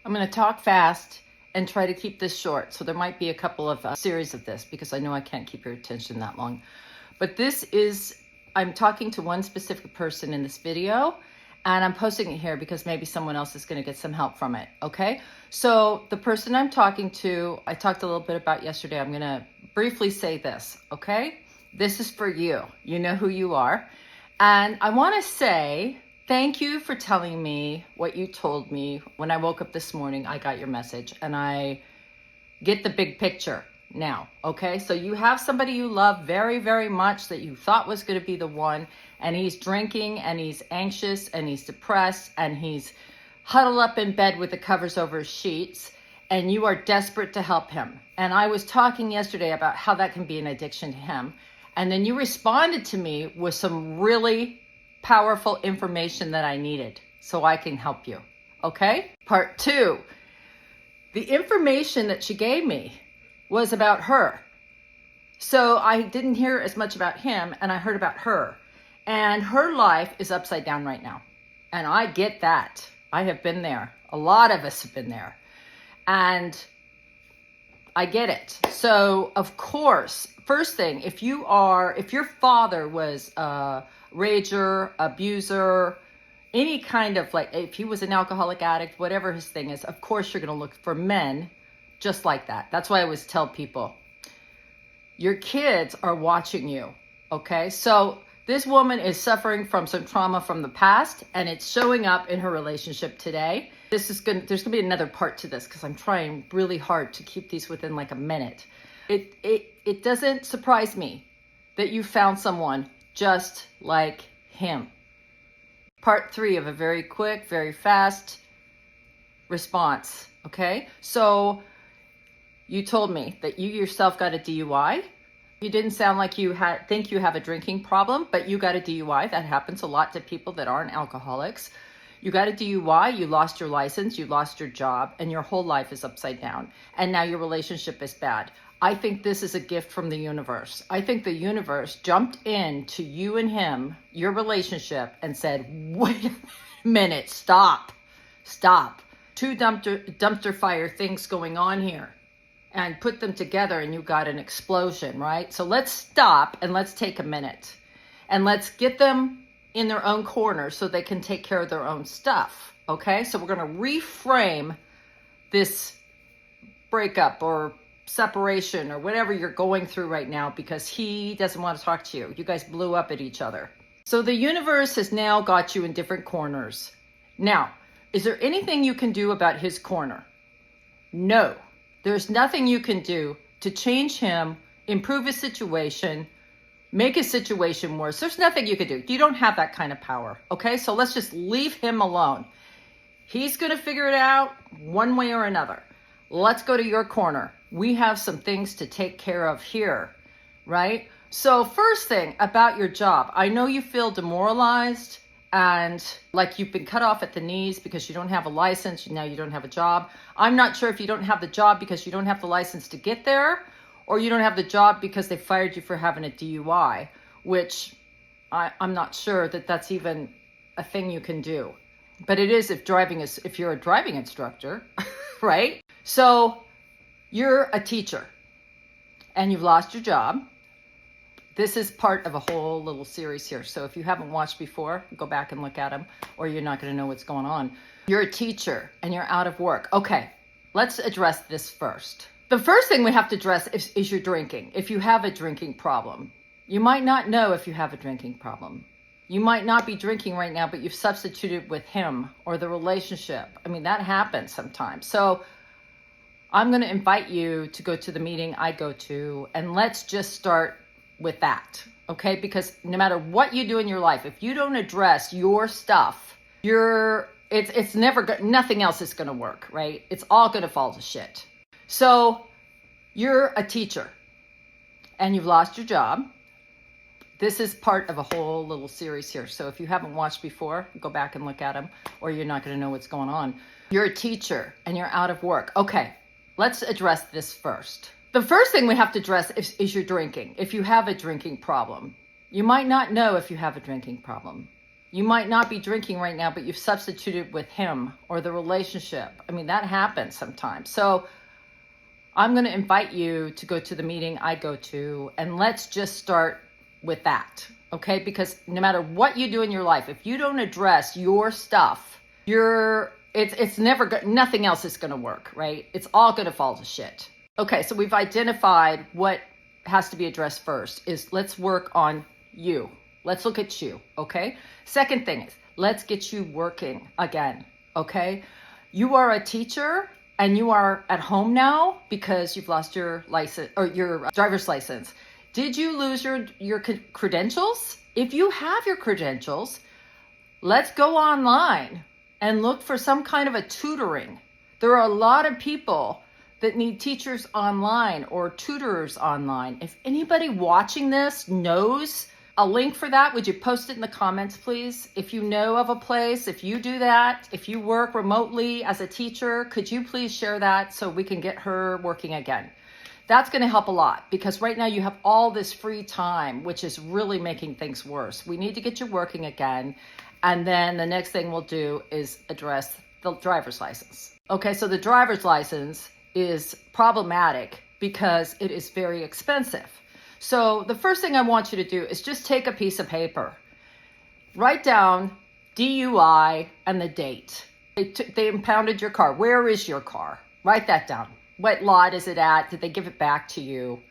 I'm going to talk fast and try to keep this short. So there might be a couple of series of this because I know I can't keep your attention that long. But I'm talking to one specific person in this video, and I'm posting it here because maybe someone else is going to get some help from it. Okay. So the person I'm talking to, I talked a little bit about yesterday. I'm going to briefly say this. Okay. This is for you. You know who you are. And I want to say thank you for telling me what you told me when I woke up this morning. I got your message and I get the big picture now. Okay. So you have somebody you love very, very much that you thought was going to be the one, and he's drinking and he's anxious and he's depressed and he's huddled up in bed with the covers over his sheets, and you are desperate to help him. And I was talking yesterday about how that can be an addiction to him. And then you responded to me with some really powerful information that I needed so I can help you. Okay? Part 2. The information that she gave me was about her. So I didn't hear as much about him, and I heard about her. And her life is upside down right now. And I get that. I have been there. A lot of us have been there. And I get it. So, of course, first thing, if your father was a rager, abuser, any kind of if he was an alcoholic addict, whatever his thing is, of course, you're going to look for men just like that. That's why I always tell people, your kids are watching you. Okay. So this woman is suffering from some trauma from the past, and it's showing up in her relationship today. There's going to be another part to this because I'm trying really hard to keep these within like a minute. It doesn't surprise me that you found someone just like him. Part 3 of a very quick, very fast response. Okay. So you told me that you yourself got a DUI. You didn't sound like you think you have a drinking problem, but you got a DUI. That happens a lot to people that aren't alcoholics. You got a DUI, you lost your license, you lost your job, and your whole life is upside down. And now your relationship is bad. I think this is a gift from the universe. I think the universe jumped into you and him, your relationship, and said, wait a minute, stop. Two dumpster fire things going on here. And put them together and you got an explosion, right? So let's stop and let's take a minute. And let's get them in their own corner so they can take care of their own stuff. Okay, so we're going to reframe this breakup or separation or whatever you're going through right now because he doesn't want to talk to you. You guys blew up at each other. So the universe has now got you in different corners. Now, is there anything you can do about his corner? No, there's nothing you can do to change him, improve his situation, make his situation worse. There's nothing you can do. You don't have that kind of power. Okay, so let's just leave him alone. He's going to figure it out one way or another. Let's go to your corner. We have some things to take care of here, right? So first thing about your job, I know you feel demoralized and like you've been cut off at the knees because you don't have a license. Now you don't have a job. I'm not sure if you don't have the job because you don't have the license to get there, or you don't have the job because they fired you for having a DUI, which I'm not sure that that's even a thing you can do. But it is if you're a driving instructor, right? So you're a teacher and you've lost your job. This is part of a whole little series here. So if you haven't watched before, go back and look at them, or you're not going to know what's going on. You're a teacher and you're out of work. Okay, let's address this first. The first thing we have to address is your drinking. If you have a drinking problem, you might not know if you have a drinking problem. You might not be drinking right now, but you've substituted with him or the relationship. I mean, that happens sometimes. So I'm going to invite you to go to the meeting I go to, and let's just start with that. Okay? Because no matter what you do in your life, if you don't address your stuff, nothing else is going to work, right? It's all going to fall to shit. So you're a teacher and you've lost your job. This is part of a whole little series here. So if you haven't watched before, go back and look at them, or you're not going to know what's going on. You're a teacher and you're out of work. Okay, let's address this first. The first thing we have to address is your drinking. If you have a drinking problem, you might not know if you have a drinking problem. You might not be drinking right now, but you've substituted with him or the relationship. I mean, that happens sometimes. So I'm going to invite you to go to the meeting I go to, and let's just start with that, okay? Because no matter what you do in your life, if you don't address your stuff, it's never good. Nothing else is going to work, right? It's all going to fall to shit. Okay, so we've identified what has to be addressed first is let's work on you. Let's look at you, okay? Second thing is let's get you working again, okay? You are a teacher and you are at home now because you've lost your license or your driver's license. Did you lose your credentials? If you have your credentials, let's go online and look for some kind of a tutoring. There are a lot of people that need teachers online or tutors online. If anybody watching this knows a link for that, would you post it in the comments, please? If you know of a place, if you do that, if you work remotely as a teacher, could you please share that so we can get her working again? That's going to help a lot because right now you have all this free time, which is really making things worse. We need to get you working again. And then the next thing we'll do is address the driver's license. Okay, so the driver's license is problematic because it is very expensive. So the first thing I want you to do is just take a piece of paper, write down DUI and the date. They impounded your car. Where is your car? Write that down. What lot is it at? Did they give it back to you?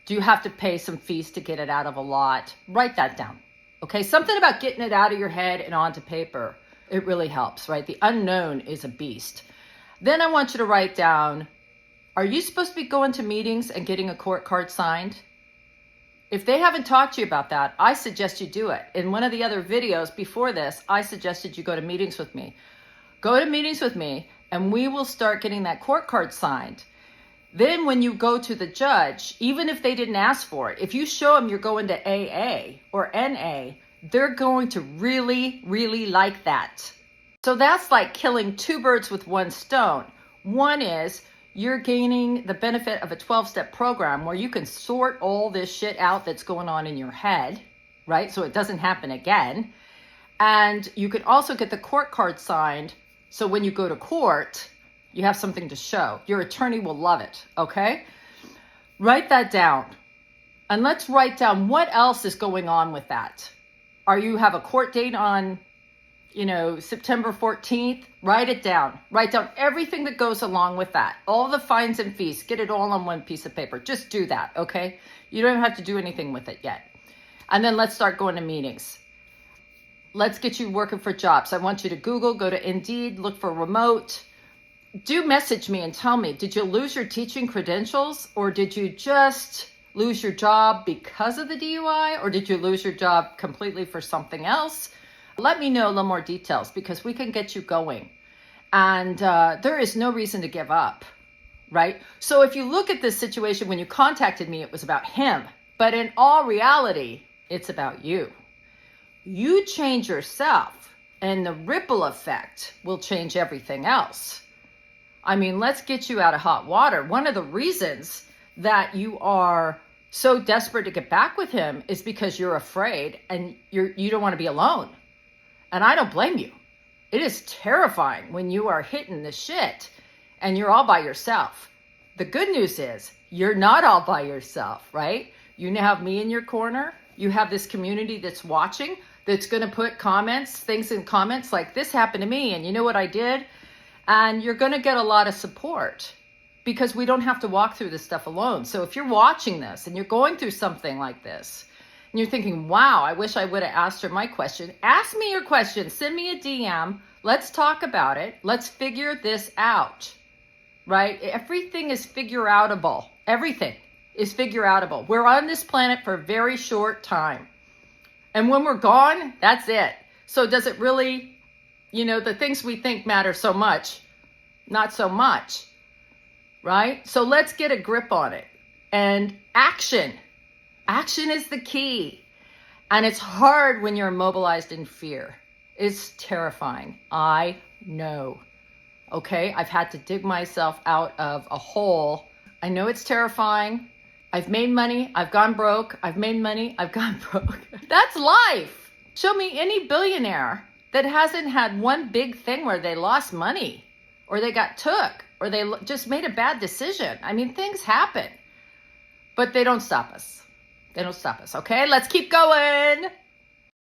Do you have to pay some fees to get it out of a lot? Write that down. Okay, something about getting it out of your head and onto paper. It really helps, right? The unknown is a beast. Then I want you to write down, are you supposed to be going to meetings and getting a court card signed? If they haven't talked to you about that, I suggest you do it. In one of the other videos before this, I suggested you go to meetings with me. Go to meetings with me and we will start getting that court card signed. Then when you go to the judge, even if they didn't ask for it, if you show them you're going to AA or NA, they're going to really, really like that. So that's like killing two birds with one stone. One is you're gaining the benefit of a 12-step program where you can sort all this shit out that's going on in your head, right? So it doesn't happen again. And you can also get the court card signed. So when you go to court, you have something to show. Your attorney will love it, okay? Write that down. And let's write down what else is going on with that. You have a court date on September 14th, write it down. Write down everything that goes along with that. All the fines and fees, get it all on one piece of paper. Just do that, okay? You don't have to do anything with it yet. And then let's start going to meetings. Let's get you working for jobs. I want you to Google, go to Indeed, look for remote. Do message me and tell me, did you lose your teaching credentials or did you just lose your job because of the DUI or did you lose your job completely for something else? Let me know a little more details because we can get you going. And there is no reason to give up, right? So if you look at this situation, when you contacted me, it was about him. But in all reality, it's about you. You change yourself and the ripple effect will change everything else. I mean, let's get you out of hot water. One of the reasons that you are so desperate to get back with him is because you're afraid and you don't want to be alone. And I don't blame you. It is terrifying when you are hitting the shit and you're all by yourself. The good news is you're not all by yourself, right? You now have me in your corner. You have this community that's watching, that's going to put things in comments like this happened to me. And you know what I did? And you're going to get a lot of support because we don't have to walk through this stuff alone. So if you're watching this and you're going through something like this, and you're thinking, wow, I wish I would have asked her my question. Ask me your question. Send me a DM. Let's talk about it. Let's figure this out, right? Everything is figure-outable. Everything is figure-outable. We're on this planet for a very short time. And when we're gone, that's it. So does it really, the things we think matter so much? Not so much, right? So let's get a grip on it. And action. Action is the key. And it's hard when you're immobilized in fear. It's terrifying. I know. Okay? I've had to dig myself out of a hole. I know it's terrifying. I've made money. I've gone broke. I've made money. I've gone broke. That's life. Show me any billionaire that hasn't had one big thing where they lost money or they got took or they just made a bad decision. I mean, things happen, but they don't stop us. They don't stop us. Okay, let's keep going.